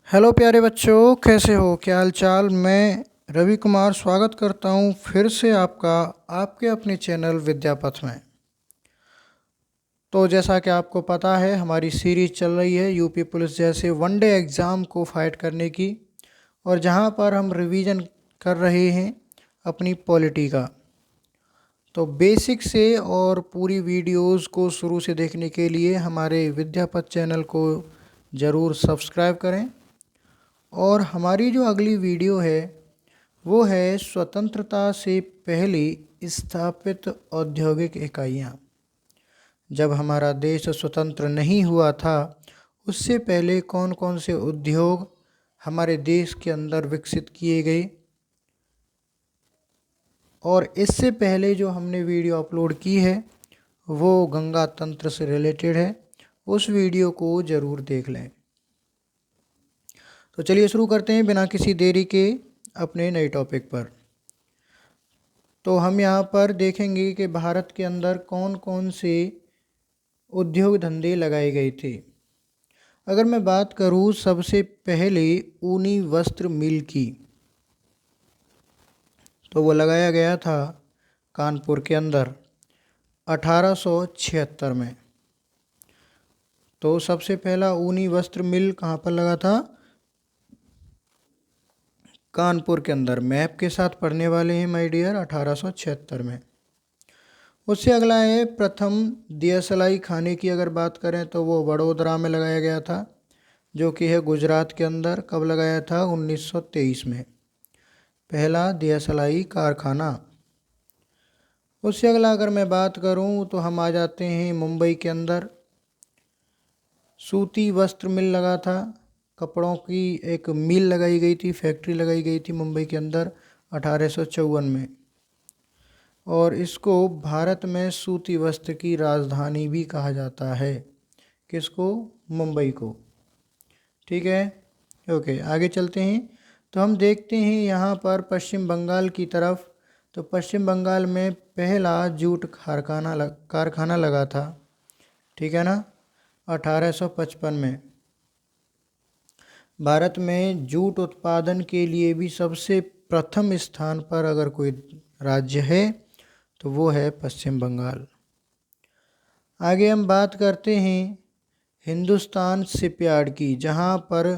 Hello प्यारे बच्चों, कैसे हो? क्या हाल चाल? मैं रवि कुमार स्वागत करता हूँ फिर से आपका आपके अपने चैनल विद्यापथ में। तो जैसा कि आपको पता है, हमारी सीरीज चल रही है यूपी पुलिस जैसे वनडे एग्ज़ाम को फाइट करने की, और जहाँ पर हम रिवीजन कर रहे हैं अपनी पॉलिटी का। तो बेसिक से और पूरी वीडियोस को शुरू से देखने के लिए हमारे विद्यापथ चैनल को ज़रूर सब्सक्राइब करें। और हमारी जो अगली वीडियो है वो है स्वतंत्रता से पहले स्थापित औद्योगिक इकाइयाँ। जब हमारा देश स्वतंत्र नहीं हुआ था, उससे पहले कौन कौन से उद्योग हमारे देश के अंदर विकसित किए गए। और इससे पहले जो हमने वीडियो अपलोड की है वो गंगा तंत्र से रिलेटेड है, उस वीडियो को ज़रूर देख लें। तो चलिए शुरू करते हैं बिना किसी देरी के अपने नए टॉपिक पर। तो हम यहाँ पर देखेंगे कि भारत के अंदर कौन कौन से उद्योग धंधे लगाए गए थे। अगर मैं बात करूँ सबसे पहले ऊनी वस्त्र मिल की, तो वो लगाया गया था कानपुर के अंदर 1876 में। तो सबसे पहला ऊनी वस्त्र मिल कहाँ पर लगा था? कानपुर के अंदर। मैप के साथ पढ़ने वाले हैं माय डियर, 1876 में। उससे अगला है प्रथम दियसलाई खाने की। अगर बात करें तो वो वडोदरा में लगाया गया था, जो कि है गुजरात के अंदर। कब लगाया था? 1923 में, पहला दियसलाई कारखाना। उससे अगला अगर मैं बात करूं तो हम आ जाते हैं मुंबई के अंदर। सूती वस्त्र मिल लगा था, कपड़ों की एक मिल लगाई गई थी, फैक्ट्री लगाई गई थी मुंबई के अंदर 1854 में। और इसको भारत में सूती वस्त्र की राजधानी भी कहा जाता है। किसको? मुंबई को। ठीक है, ओके, आगे चलते हैं। तो हम देखते हैं यहाँ पर पश्चिम बंगाल की तरफ। तो पश्चिम बंगाल में पहला जूट कारखाना लगा था, ठीक है ना, 1855 में। भारत में जूट उत्पादन के लिए भी सबसे प्रथम स्थान पर अगर कोई राज्य है तो वो है पश्चिम बंगाल। आगे हम बात करते हैं हिंदुस्तान शिपयार्ड की, जहाँ पर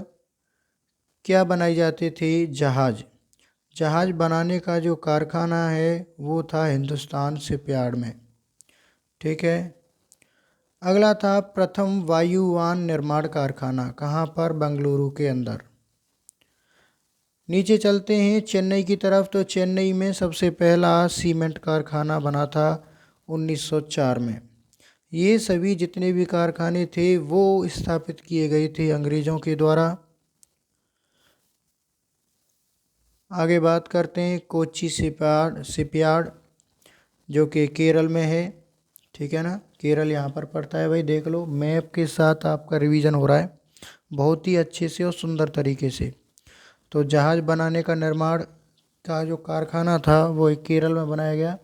क्या बनाए जाते थे? जहाज़। जहाज़ बनाने का जो कारखाना है वो था हिंदुस्तान शिपयार्ड में, ठीक है। अगला था प्रथम वायुयान निर्माण कारखाना, कहाँ पर? बेंगलुरु के अंदर। नीचे चलते हैं चेन्नई की तरफ। तो चेन्नई में सबसे पहला सीमेंट कारखाना बना था 1904 में। ये सभी जितने भी कारखाने थे वो स्थापित किए गए थे अंग्रेज़ों के द्वारा। आगे बात करते हैं कोच्चि शिपयार्ड, जो कि केरल में है, ठीक है ना। केरल यहाँ पर पड़ता है भाई, देख लो, मैप के साथ आपका रिवीजन हो रहा है बहुत ही अच्छे से और सुंदर तरीके से। तो जहाज़ बनाने का निर्माण का जो कारखाना था वो एक केरल में बनाया गया,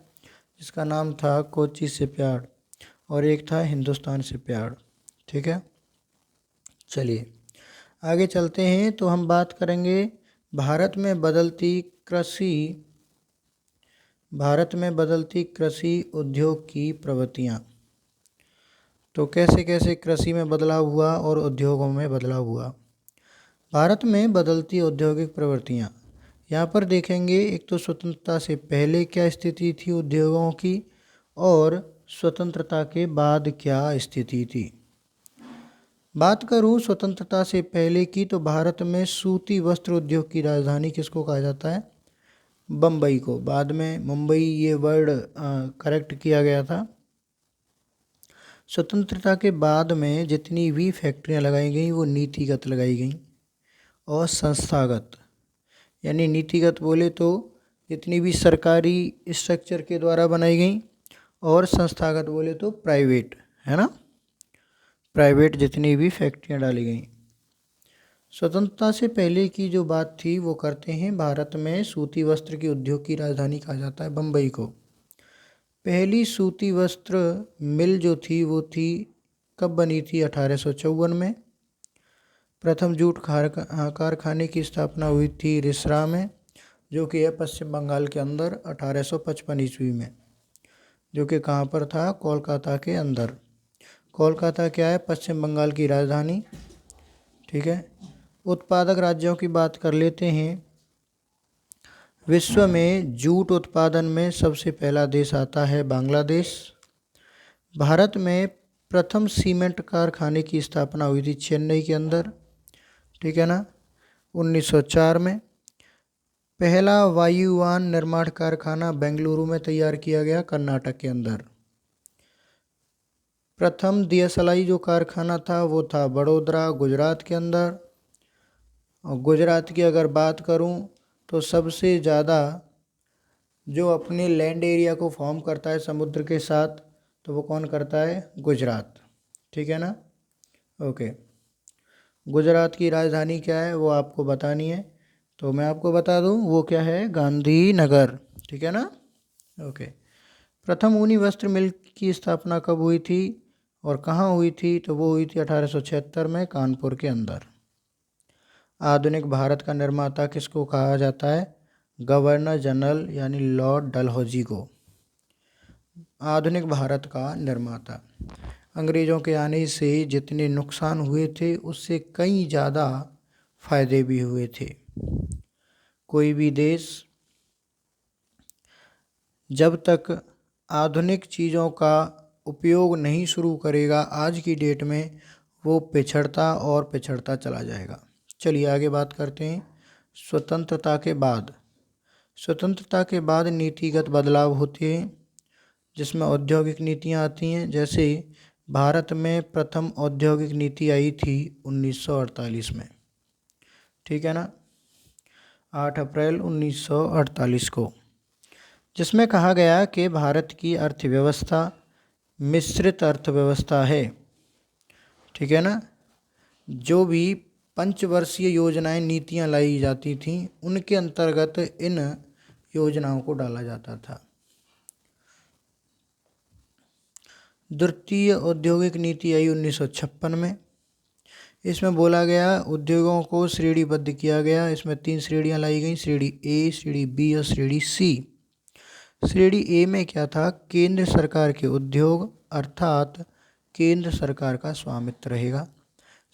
जिसका नाम था कोच्चि शिपयार्ड, और एक था हिंदुस्तान शिपयार्ड, ठीक है। चलिए आगे चलते हैं। तो हम बात करेंगे भारत में बदलती कृषि उद्योग की प्रवृत्तियाँ। तो कैसे कैसे कृषि में बदलाव हुआ और उद्योगों में बदलाव हुआ। भारत में बदलती औद्योगिक प्रवृत्तियाँ, यहाँ पर देखेंगे एक तो स्वतंत्रता से पहले क्या स्थिति थी उद्योगों की, और स्वतंत्रता के बाद क्या स्थिति थी। बात करूँ स्वतंत्रता से पहले की, तो भारत में सूती वस्त्र उद्योग की राजधानी किसको कहा जाता है? बम्बई को। बाद में मुंबई ये वर्ड करेक्ट किया गया था। स्वतंत्रता के बाद में जितनी भी फैक्ट्रियां लगाई गई वो नीतिगत लगाई गई और संस्थागत। यानी नीतिगत बोले तो जितनी भी सरकारी स्ट्रक्चर के द्वारा बनाई गई, और संस्थागत बोले तो प्राइवेट, है ना, प्राइवेट जितनी भी फैक्ट्रियां डाली गई। स्वतंत्रता से पहले की जो बात थी वो करते हैं। भारत में सूती वस्त्र की उद्योग की राजधानी कहा जाता है बम्बई को। पहली सूती वस्त्र मिल जो थी वो थी, कब बनी थी? 1854 में। प्रथम जूट कारखाने की स्थापना हुई थी रिसरा में, जो कि है पश्चिम बंगाल के अंदर 1855 ईस्वी में, जो कि कहाँ पर था? कोलकाता के अंदर। कोलकाता क्या है? पश्चिम बंगाल की राजधानी। ठीक है। उत्पादक राज्यों की बात कर लेते हैं। विश्व में जूट उत्पादन में सबसे पहला देश आता है बांग्लादेश। भारत में प्रथम सीमेंट कारखाने की स्थापना हुई थी चेन्नई के अंदर, ठीक है ना, 1904 में। पहला वायुयान निर्माण कारखाना बेंगलुरु में तैयार किया गया, कर्नाटक के अंदर। प्रथम दियसलाई जो कारखाना था वो था बड़ोदरा, गुजरात के अंदर। और गुजरात की अगर बात करूं तो सबसे ज़्यादा जो अपने लैंड एरिया को फॉर्म करता है समुद्र के साथ, तो वो कौन करता है? गुजरात। ठीक है ना। ओके। गुजरात की राजधानी क्या है वो आपको बतानी है, तो मैं आपको बता दूं वो क्या है? गांधीनगर। ठीक है ना। ओके। प्रथम ऊनी वस्त्र मिल की स्थापना कब हुई थी और कहाँ हुई थी? तो वो हुई थी 1876 में, कानपुर के अंदर। आधुनिक भारत का निर्माता किसको कहा जाता है? गवर्नर जनरल यानी लॉर्ड डलहौजी को आधुनिक भारत का निर्माता। अंग्रेज़ों के आने से जितने नुकसान हुए थे उससे कई ज़्यादा फायदे भी हुए थे। कोई भी देश जब तक आधुनिक चीज़ों का उपयोग नहीं शुरू करेगा आज की डेट में, वो पिछड़ता और पिछड़ता चला जाएगा। चलिए आगे बात करते हैं। स्वतंत्रता के बाद, स्वतंत्रता के बाद नीतिगत बदलाव होते हैं जिसमें औद्योगिक नीतियाँ आती हैं। जैसे भारत में प्रथम औद्योगिक नीति आई थी 1948 में, ठीक है ना, 8 अप्रैल 1948 को, जिसमें कहा गया कि भारत की अर्थव्यवस्था मिश्रित अर्थव्यवस्था है। ठीक है ना। जो भी पंचवर्षीय योजनाएं नीतियां लाई जाती थीं उनके अंतर्गत इन योजनाओं को डाला जाता था। द्वितीय औद्योगिक नीति आई 1956 में। इसमें बोला गया उद्योगों को श्रेणीबद्ध किया गया। इसमें 3 श्रेणियां लाई गई, श्रेणी ए, श्रेणी बी और श्रेणी सी। श्रेणी ए में क्या था? केंद्र सरकार के उद्योग, अर्थात केंद्र सरकार का स्वामित्व रहेगा।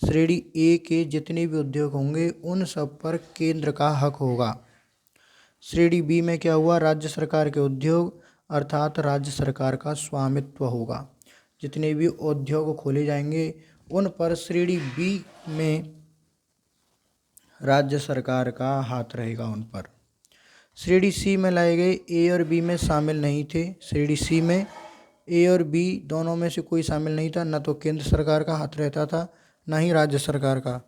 श्रेणी ए के जितने भी उद्योग होंगे उन सब पर केंद्र का हक होगा। श्रेणी बी में क्या हुआ? राज्य सरकार के उद्योग, अर्थात राज्य सरकार का स्वामित्व होगा। जितने भी उद्योग खोले जाएंगे उन पर श्रेणी बी में राज्य सरकार का हाथ रहेगा उन पर। श्रेणी सी में लाए गए ए और बी में शामिल नहीं थे। श्रेणी सी में ए और बी दोनों में से कोई शामिल नहीं था, न तो केंद्र सरकार का हाथ रहता था न ही राज्य सरकार का।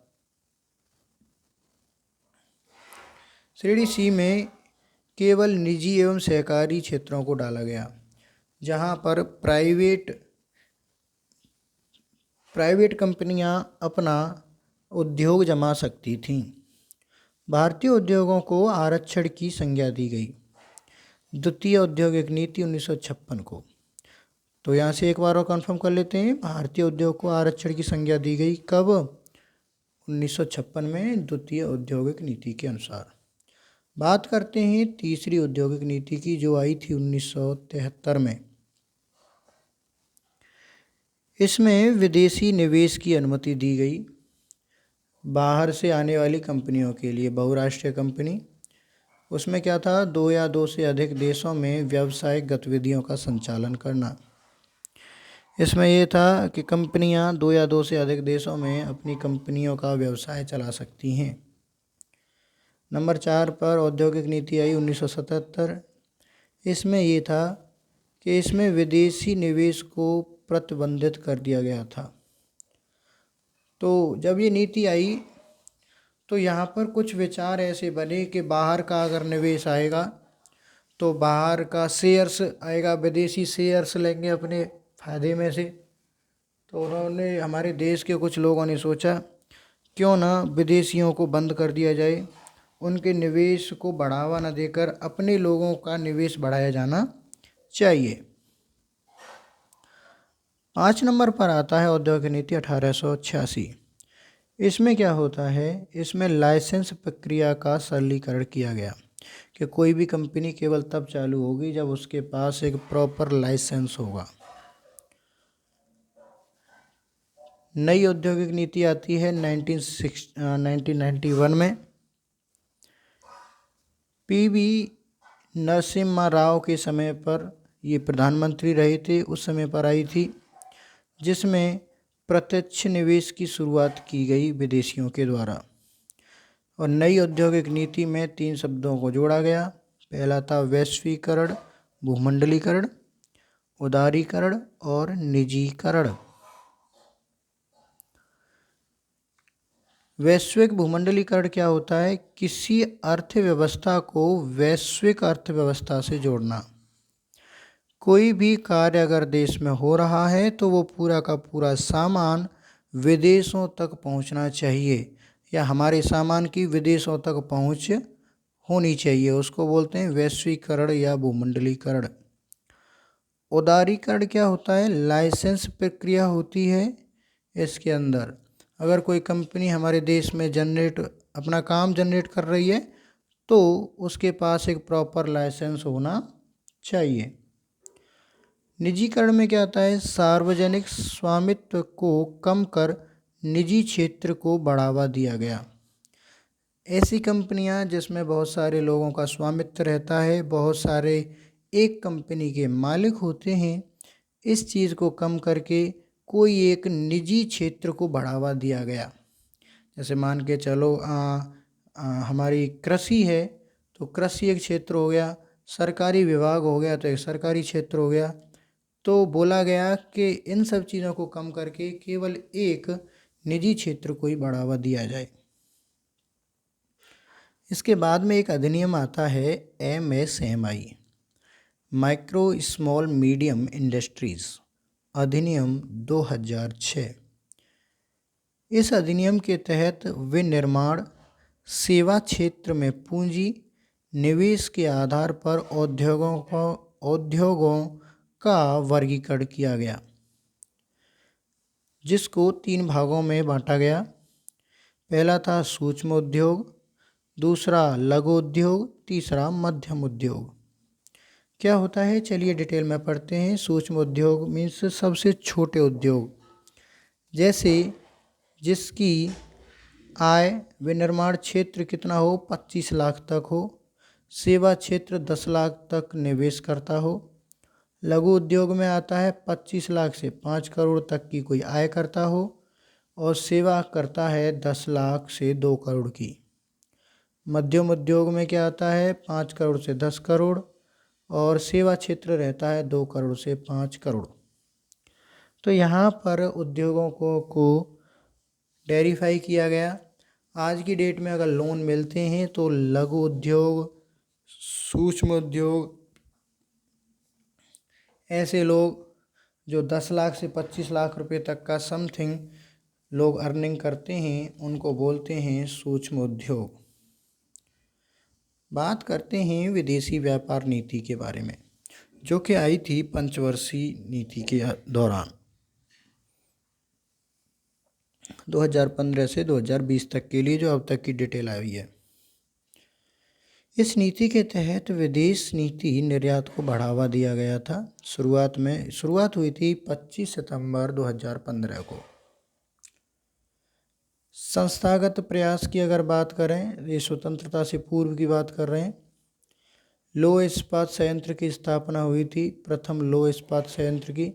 श्रेणी सी में केवल निजी एवं सहकारी क्षेत्रों को डाला गया, जहां पर प्राइवेट कंपनियां अपना उद्योग जमा सकती थीं। भारतीय उद्योगों को आरक्षण की संज्ञा दी गई द्वितीय औद्योगिक नीति 1956 को। तो यहाँ से एक बार और कंफर्म कर लेते हैं, भारतीय उद्योग को आरक्षण की संज्ञा दी गई कब? 1956 में, द्वितीय औद्योगिक नीति के अनुसार। बात करते हैं तीसरी औद्योगिक नीति की, जो आई थी 1973 में। इसमें विदेशी निवेश की अनुमति दी गई बाहर से आने वाली कंपनियों के लिए, बहुराष्ट्रीय कंपनी। उसमें क्या था? 2 या 2 से अधिक देशों में व्यावसायिक गतिविधियों का संचालन करना। इसमें यह था कि कंपनियां 2 या 2 से अधिक देशों में अपनी कंपनियों का व्यवसाय चला सकती हैं। नंबर 4 पर औद्योगिक नीति आई 1977। इसमें यह था कि इसमें विदेशी निवेश को प्रतिबंधित कर दिया गया था। तो जब ये नीति आई तो यहाँ पर कुछ विचार ऐसे बने कि बाहर का अगर निवेश आएगा तो बाहर का शेयर्स आएगा, विदेशी शेयर्स लेंगे अपने फ़ायदे में से। तो उन्होंने, हमारे देश के कुछ लोगों ने सोचा क्यों ना विदेशियों को बंद कर दिया जाए, उनके निवेश को बढ़ावा न देकर अपने लोगों का निवेश बढ़ाया जाना चाहिए। 5 नंबर पर आता है औद्योगिक नीति 1886। इसमें क्या होता है, इसमें लाइसेंस प्रक्रिया का सरलीकरण किया गया कि कोई भी कंपनी केवल तब चालू होगी जब उसके पास एक प्रॉपर लाइसेंस होगा। नई औद्योगिक नीति आती है 1991 में। पीवी नरसिम्हा राव के समय पर ये प्रधानमंत्री रहे थे, उस समय पर आई थी, जिसमें प्रत्यक्ष निवेश की शुरुआत की गई विदेशियों के द्वारा। और नई औद्योगिक नीति में 3 शब्दों को जोड़ा गया। पहला था वैश्वीकरण, भूमंडलीकरण, उदारीकरण और निजीकरण। वैश्विक भूमंडलीकरण क्या होता है? किसी अर्थव्यवस्था को वैश्विक अर्थव्यवस्था से जोड़ना। कोई भी कार्य अगर देश में हो रहा है तो वो पूरा का पूरा सामान विदेशों तक पहुंचना चाहिए, या हमारे सामान की विदेशों तक पहुंच होनी चाहिए। उसको बोलते हैं वैश्वीकरण या भूमंडलीकरण। उदारीकरण क्या होता है? लाइसेंस प्रक्रिया होती है। इसके अंदर अगर कोई कंपनी हमारे देश में अपना काम जनरेट कर रही है तो उसके पास एक प्रॉपर लाइसेंस होना चाहिए। निजीकरण में क्या आता है? सार्वजनिक स्वामित्व को कम कर निजी क्षेत्र को बढ़ावा दिया गया। ऐसी कंपनियां जिसमें बहुत सारे लोगों का स्वामित्व रहता है, बहुत सारे एक कंपनी के मालिक होते हैं, इस चीज़ को कम करके कोई एक निजी क्षेत्र को बढ़ावा दिया गया। जैसे मान के चलो हमारी कृषि है तो कृषि एक क्षेत्र हो गया, सरकारी विभाग हो गया तो एक सरकारी क्षेत्र हो गया। तो बोला गया कि इन सब चीज़ों को कम करके केवल एक निजी क्षेत्र को ही बढ़ावा दिया जाए। इसके बाद में एक अधिनियम आता है MSMI, micro small medium industries अधिनियम 2006। इस अधिनियम के तहत विनिर्माण सेवा क्षेत्र में पूंजी निवेश के आधार पर उद्योगों का वर्गीकरण किया गया, जिसको 3 भागों में बांटा गया। पहला था सूक्ष्म उद्योग, दूसरा लघु उद्योग, तीसरा मध्यम उद्योग। क्या होता है, चलिए डिटेल में पढ़ते हैं। सूक्ष्म उद्योग मीन्स सबसे छोटे उद्योग, जैसे जिसकी आय विनिर्माण क्षेत्र कितना हो, 25 लाख तक हो, सेवा क्षेत्र 10 लाख तक निवेश करता हो। लघु उद्योग में आता है 25 लाख से 5 करोड़ तक की कोई आय करता हो, और सेवा करता है 10 लाख से 2 करोड़ की। मध्यम उद्योग में क्या आता है, 5 करोड़ से 10 करोड़, और सेवा क्षेत्र रहता है 2 करोड़ से 5 करोड़। तो यहाँ पर उद्योगों को वेरीफाई किया गया। आज की डेट में अगर लोन मिलते हैं तो लघु उद्योग, सूक्ष्म उद्योग, ऐसे लोग जो 10 लाख से 25 लाख रुपए तक का समथिंग लोग अर्निंग करते हैं, उनको बोलते हैं सूक्ष्म उद्योग। बात करते हैं विदेशी व्यापार नीति के बारे में, जो कि आई थी पंचवर्षीय नीति के दौरान 2015 से 2020 तक के लिए, जो अब तक की डिटेल आई है। इस नीति के तहत विदेश नीति निर्यात को बढ़ावा दिया गया था। शुरुआत हुई थी 25 सितंबर 2015 को। संस्थागत प्रयास की अगर बात करें, ये स्वतंत्रता से पूर्व की बात कर रहे हैं। लौह इस्पात संयंत्र की स्थापना हुई थी। प्रथम लौह इस्पात संयंत्र की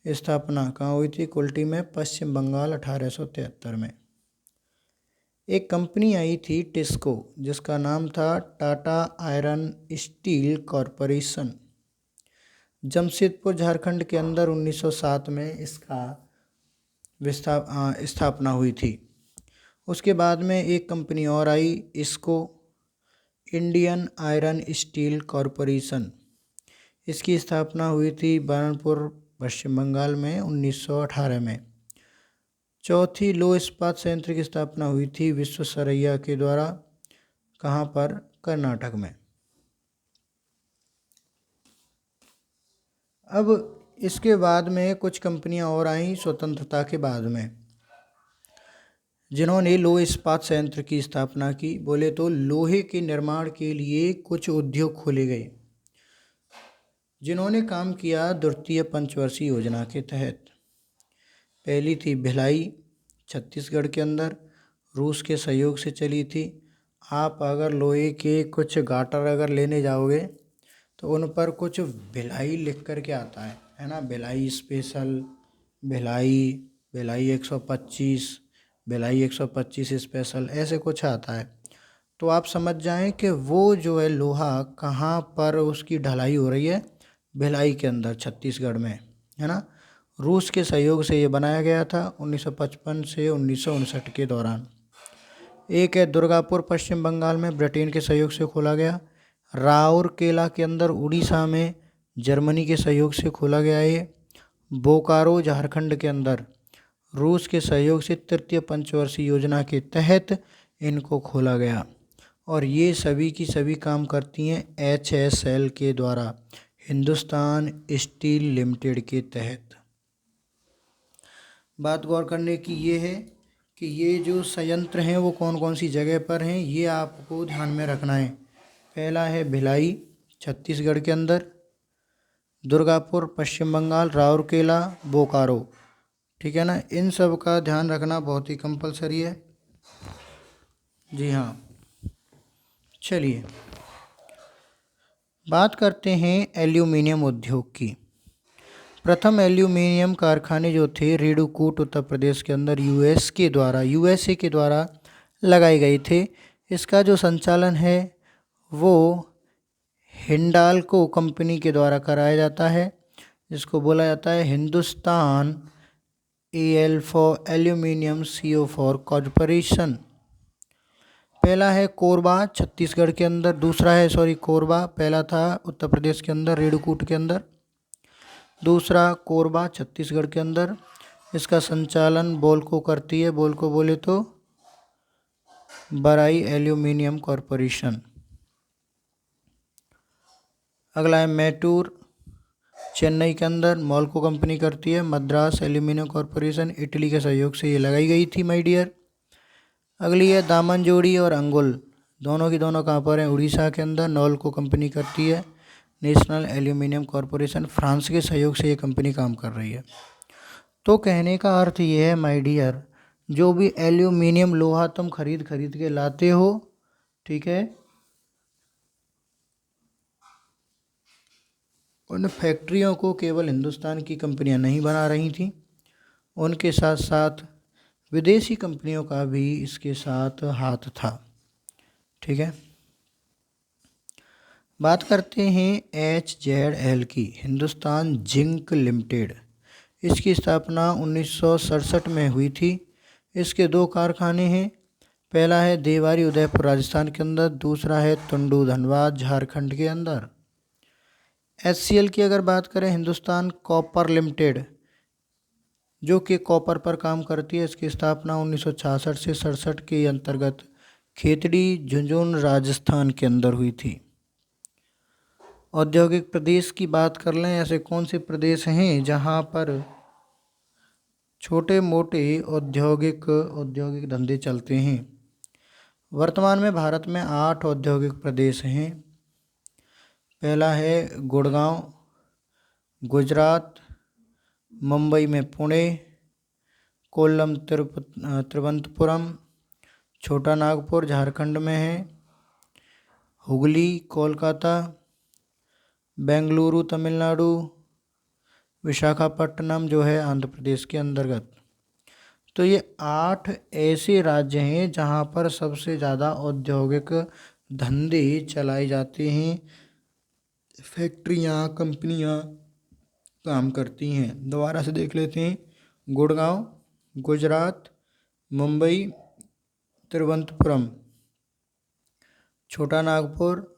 स्थापना कहाँ हुई थी? कुल्टी में, पश्चिम बंगाल, 1873 में। एक कंपनी आई थी टिस्को, जिसका नाम था Tata iron steel corporation. Jamshedpur Jharkhand के अंदर 1907 में इसका स्थापना हुई थी। उसके बाद में एक कंपनी और आई, इसको इंडियन आयरन स्टील कॉरपोरेशन। इसकी स्थापना हुई थी बरनपुर, पश्चिम बंगाल में 1918 में। चौथी लौह इस्पात संयंत्र की स्थापना हुई थी विश्वेश्वरैया के द्वारा। कहाँ पर? कर्नाटक में। अब इसके बाद में कुछ कंपनियां और आईं स्वतंत्रता के बाद में, जिन्होंने लोह इस्पात संयंत्र की स्थापना की। बोले तो लोहे के निर्माण के लिए कुछ उद्योग खोले गए। जिन्होंने काम किया द्वितीय पंचवर्षीय योजना के तहत। पहली थी भिलाई, छत्तीसगढ़ के अंदर, रूस के सहयोग से चली थी। आप अगर लोहे के कुछ गाटर अगर लेने जाओगे तो उन पर कुछ भिलाई लिख कर के आता है ना, भिलाई स्पेशल, भिलाई 125, भिलाई 125 स्पेशल, ऐसे कुछ आता है। तो आप समझ जाएं कि वो जो है लोहा कहाँ पर उसकी ढलाई हो रही है, भिलाई के अंदर, छत्तीसगढ़ में, है ना। रूस के सहयोग से ये बनाया गया था 1955 से 1959 के दौरान। एक है दुर्गापुर, पश्चिम बंगाल में, ब्रिटेन के सहयोग से खोला गया। राउरकेला के अंदर, उड़ीसा में, जर्मनी के सहयोग से खोला गया है। बोकारो, झारखंड के अंदर, रूस के सहयोग से तृतीय पंचवर्षीय योजना के तहत इनको खोला गया। और ये सभी की सभी काम करती हैं HSL के द्वारा, हिंदुस्तान स्टील लिमिटेड के तहत। बात गौर करने की ये है कि ये जो संयंत्र हैं वो कौन कौन सी जगह पर हैं, ये आपको ध्यान में रखना है। पहला है भिलाई, छत्तीसगढ़ के अंदर, दुर्गापुर, पश्चिम बंगाल, राउरकेला, बोकारो, ठीक है ना। इन सब का ध्यान रखना बहुत ही कंपलसरी है। जी हाँ, चलिए बात करते हैं एल्यूमिनियम उद्योग की। प्रथम एल्यूमिनियम कारखाने जो थे रेणुकूट, उत्तर प्रदेश के अंदर, USA के द्वारा लगाए गए थे। इसका जो संचालन है वो हिंडाल्को कंपनी के द्वारा कराया जाता है, जिसको बोला जाता है हिंदुस्तान एल्यूमिनियम CO4 कॉर्पोरेशन। पहला है कोरबा, छत्तीसगढ़ के अंदर, दूसरा है कोरबा, पहला था उत्तर प्रदेश के अंदर रेणुकूट के अंदर, दूसरा कोरबा छत्तीसगढ़ के अंदर। इसका संचालन बोल्को करती है, बोल्को बोले तो बराई एल्यूमिनियम कॉरपोरेशन। अगला है मैटूर, चेन्नई के अंदर, मोल्को कंपनी करती है। मद्रास एल्यूमिनियम कॉरपोरेशन, इटली के सहयोग से ये लगाई गई थी माय डियर। अगली है दामनजोड़ी और अंगुल, दोनों की दोनों कहाँ पर हैं, उड़ीसा के अंदर, नॉल्को कंपनी करती है। नेशनल एल्यूमिनियम कॉरपोरेशन, फ्रांस के सहयोग से ये कंपनी काम कर रही है। तो कहने का अर्थ ये है माय डियर, जो भी एल्यूमिनियम लोहा तुम खरीद के लाते हो, ठीक है, उन फैक्ट्रियों को केवल हिंदुस्तान की कंपनियां नहीं बना रही थी, उनके साथ साथ विदेशी कंपनियों का भी इसके साथ हाथ था, ठीक है। बात करते हैं HZL की, हिंदुस्तान जिंक लिमिटेड। इसकी स्थापना 1967 में हुई थी। इसके दो कारखाने हैं, पहला है देवारी, उदयपुर, राजस्थान के अंदर, दूसरा है तुंडू, धनबाद, झारखंड के अंदर। HCL की अगर बात करें, हिंदुस्तान कॉपर लिमिटेड, जो कि कॉपर पर काम करती है। इसकी स्थापना 1966 से 67 के अंतर्गत खेतड़ी, झुंझुनू, राजस्थान के अंदर हुई थी। औद्योगिक प्रदेश की बात कर लें, ऐसे कौन से प्रदेश हैं जहां पर छोटे मोटे औद्योगिक धंधे चलते हैं। वर्तमान में भारत में 8 औद्योगिक प्रदेश हैं। पहला है गुड़गांव, गुजरात, मुंबई में पुणे, कोल्लम, तिरुवनंतपुरम, छोटा नागपुर झारखंड में है, हुगली कोलकाता, बेंगलुरु तमिलनाडु, विशाखापट्टनम जो है आंध्र प्रदेश के अंतर्गत। तो ये 8 ऐसे राज्य हैं जहाँ पर सबसे ज़्यादा औद्योगिक धंधे चलाए जाते हैं, फैक्ट्रियाँ, कंपनियाँ काम करती हैं। दोबारा से देख लेते हैं, गुड़गांव, गुजरात, मुंबई, तिरुवनंतपुरम, छोटा नागपुर,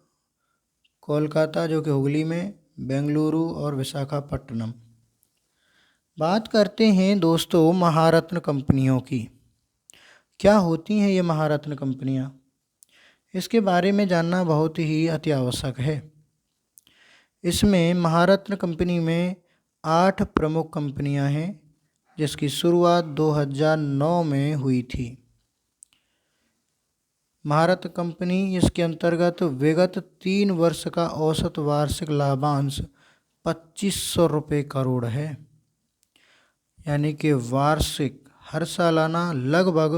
कोलकाता जो कि हुगली में, बेंगलुरु और विशाखापट्टनम। बात करते हैं दोस्तों महारत्न कंपनियों की। क्या होती हैं ये महारत्न कंपनियां, इसके बारे में जानना बहुत ही अति आवश्यक है। इसमें महारत्न कंपनी में 8 प्रमुख कंपनियां हैं, जिसकी शुरुआत 2009 में हुई थी। महारत कंपनी इसके अंतर्गत विगत 3 वर्ष का औसत वार्षिक लाभांश 2500 रुपये करोड़ है। यानी कि वार्षिक हर सालाना लगभग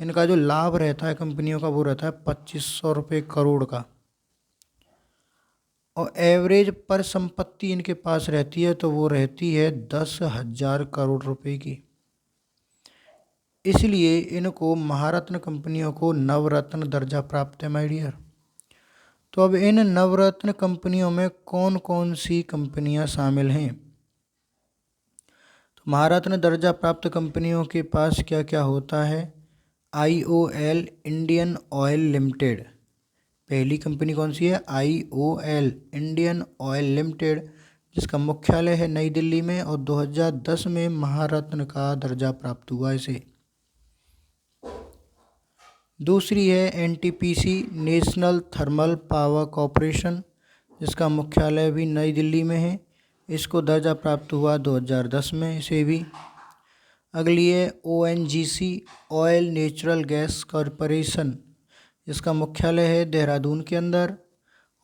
इनका जो लाभ रहता है कंपनियों का वो रहता है 2500 रुपये करोड़ का। और एवरेज पर संपत्ति इनके पास रहती है तो वो रहती है 10,000 करोड़ रुपए की। इसलिए इनको महारत्न कंपनियों को नवरत्न दर्जा प्राप्त है माय डियर। तो अब इन नवरत्न कंपनियों में कौन कौन सी कंपनियां शामिल हैं? तो महारत्न दर्जा प्राप्त कंपनियों के पास क्या क्या होता है? IOL इंडियन ऑयल लिमिटेड, पहली कंपनी कौन सी है? IOL इंडियन ऑयल लिमिटेड, जिसका मुख्यालय है नई दिल्ली में और 2010 में महारत्न का दर्जा प्राप्त हुआ इसे। दूसरी है NTPC national thermal power corporation, जिसका मुख्यालय भी नई दिल्ली में है, इसको दर्जा प्राप्त हुआ 2010 में इसे भी। अगली है ONGC oil natural gas corporation, जिसका मुख्यालय है देहरादून के अंदर,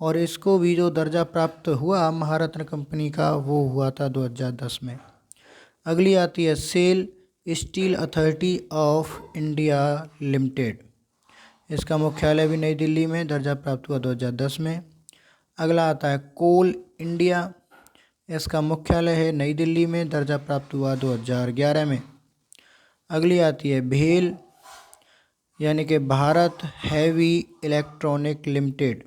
और इसको भी जो दर्जा प्राप्त हुआ महारत्न कंपनी का वो हुआ था 2010 में। अगली आती है SAIL steel authority of India limited, इसका मुख्यालय भी नई दिल्ली में, दर्जा प्राप्त हुआ 2010 में। अगला आता है कोल इंडिया, इसका मुख्यालय है नई दिल्ली में, दर्जा प्राप्त हुआ 2011 में। अगली आती है भेल यानी कि भारत हैवी इलेक्ट्रॉनिक लिमिटेड,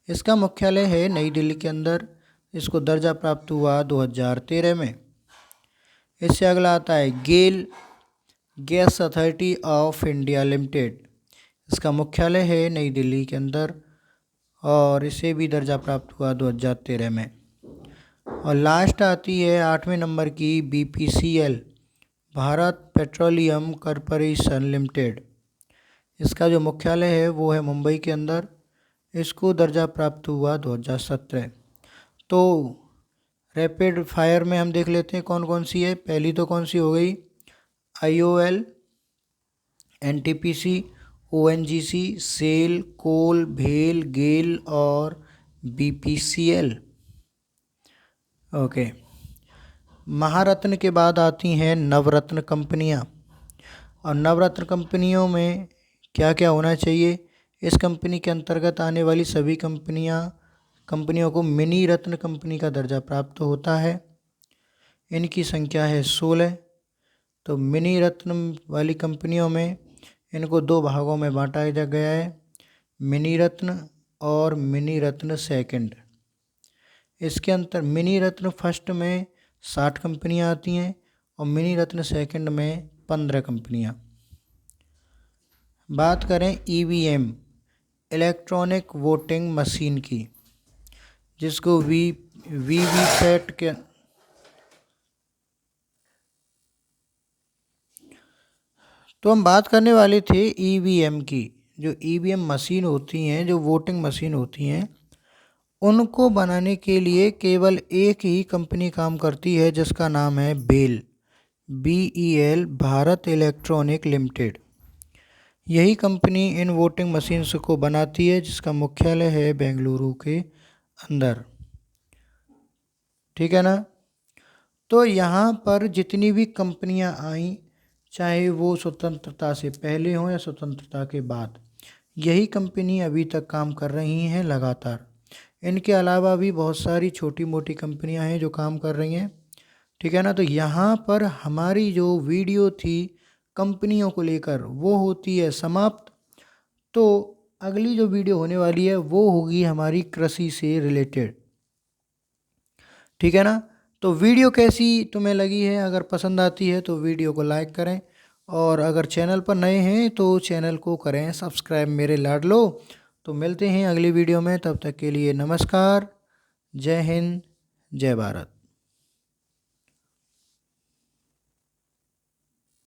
इसका मुख्यालय है नई दिल्ली के अंदर, इसको दर्जा प्राप्त हुआ 2013 में। इससे अगला आता है GAIL Gas Authority of India limited, इसका मुख्यालय है नई दिल्ली के अंदर और इसे भी दर्जा प्राप्त हुआ 2013 में। और लास्ट आती है 8वें नंबर की BPCL Bharat petroleum corporation limited, इसका जो मुख्यालय है वो है मुंबई के अंदर, इसको दर्जा प्राप्त हुआ 2017। तो रैपिड फायर में हम देख लेते हैं कौन कौन सी है। पहली तो कौन सी हो गई? IOL, NTPC, ONGC, सेल, कोल, भेल, गेल और BPCL। ओके, महारत्न के बाद आती हैं नवरत्न कंपनियां, और नवरत्न कंपनियों में क्या क्या होना चाहिए? इस कंपनी के अंतर्गत आने वाली सभी कंपनियों को मिनी रत्न कंपनी का दर्जा प्राप्त होता है। इनकी संख्या है 16। तो मिनी रत्न वाली कंपनियों में इनको 2 भागों में बांटा गया है, मिनी रत्न और मिनी रत्न सेकंड। इसके अंतर मिनी रत्न फर्स्ट में 60 कंपनियां आती हैं और मिनी रत्न सेकंड में 15 कंपनियां। बात करें EVM इलेक्ट्रॉनिक वोटिंग मशीन की, जिसको वीवीपैट के तो हम बात करने वाले थे EVM की। जो EVM मशीन होती हैं, जो वोटिंग मशीन होती हैं, उनको बनाने के लिए केवल एक ही कंपनी काम करती है, जिसका नाम है BEL, BEL Bharat electronic limited. यही कंपनी इन वोटिंग मशीन्स को बनाती है, जिसका मुख्यालय है बेंगलुरु के अंदर। ठीक है ना? तो यहाँ पर जितनी भी कंपनियाँ आई, चाहे वो स्वतंत्रता से पहले हों या स्वतंत्रता के बाद, यही कंपनी अभी तक काम कर रही हैं लगातार। इनके अलावा भी बहुत सारी छोटी मोटी कंपनियां हैं जो काम कर रही हैं। ठीक है ना? तो यहाँ पर हमारी जो वीडियो थी कंपनियों को लेकर वो होती है समाप्त। तो अगली जो वीडियो होने वाली है वो होगी हमारी कृषि से रिलेटेड। ठीक है ना? तो वीडियो कैसी तुम्हें लगी है? अगर पसंद आती है तो वीडियो को लाइक करें, और अगर चैनल पर नए हैं तो चैनल को करें सब्सक्राइब मेरे लाडलो। तो मिलते हैं अगली वीडियो में, तब तक के लिए नमस्कार, जय हिंद, जय भारत।